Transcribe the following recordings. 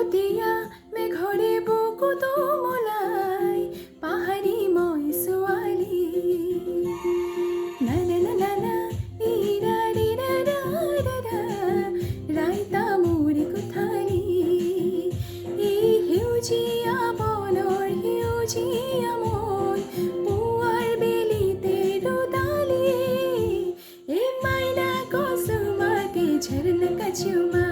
শেহতীয়া মেঘৰে বুকুটো মলাই পাহাৰী মই ছোৱালী না না না না না ইৰা ৰিৰা ৰা ৰা ৰা ৰাইতা মোৰে কোঠালি এই সেউজীয়া বনৰ সেউজীয়া মন পুৱাৰ বেলিতে ৰুদালি এই মাইনা কচুমাকে ঝৰনা কাচুমা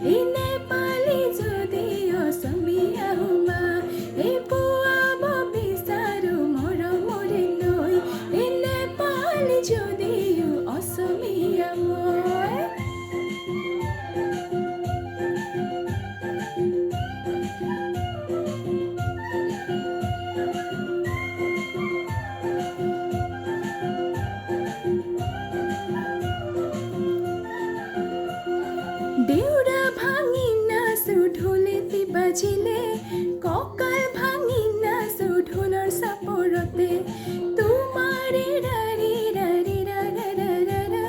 এই নেপালী যদি অসমীয়া হুমা এই পুৱাব বিচাৰো মৰমৰে লৈ এই নেপালী যদিও অসমীয়া মই দেউৰা ভাঙি নাচো ঢোলেটি বাজিলে কঁকাল ভাঙি নাচো ঢোলৰ চাপৰতে তোমাৰে ৰাৰি ৰাৰি ৰা ৰা ৰা ৰা ৰা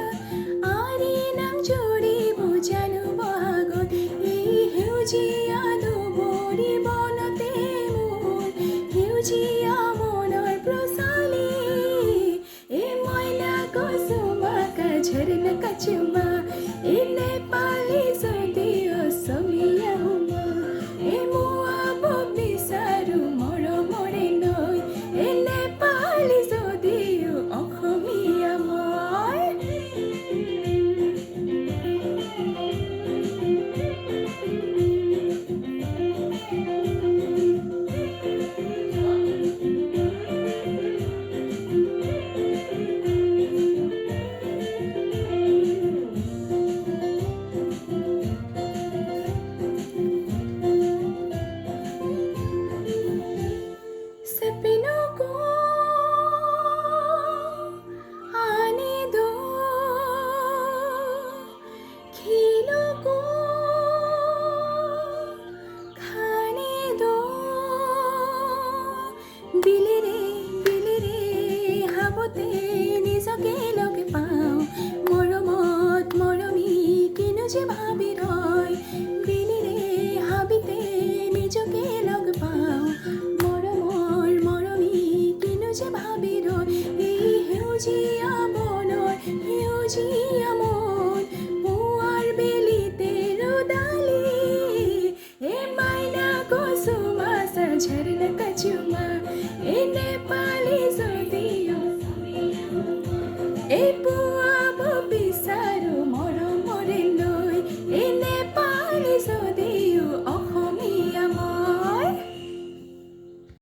আৰি নাম জুৰিব জানো বহাগত এই সেউজীয়া দুবৰি বনতে মোৰ সেউজীয়া মনৰ প্ৰচালি এই মইনা কচুমাকা ঝৰনা কাচুমা এই নেপালী যদি অসমীয়া হুমা এই মোৱাব বিচাৰো মৰমৰে লৈ এই নেপালী যদিও অসমীয়া মই Sapino ko ani do khilo ko khane do bilire habote নিজকে লগে পাও মৰমত মৰমি কিনো যে ভাবি ৰয় বিলিৰে হাবিতে নিজকে লগ পাও মৰমৰ মৰমি কিনো যে ভাবি ৰয় এই সেউজীয়া বনৰ সেউজীয়া মন পুৱাৰ বেলিতে ৰুদালি এই মাইনা কচুমা চাৰ ঝৰনা কাচুমা এই নেপালী যদিও এই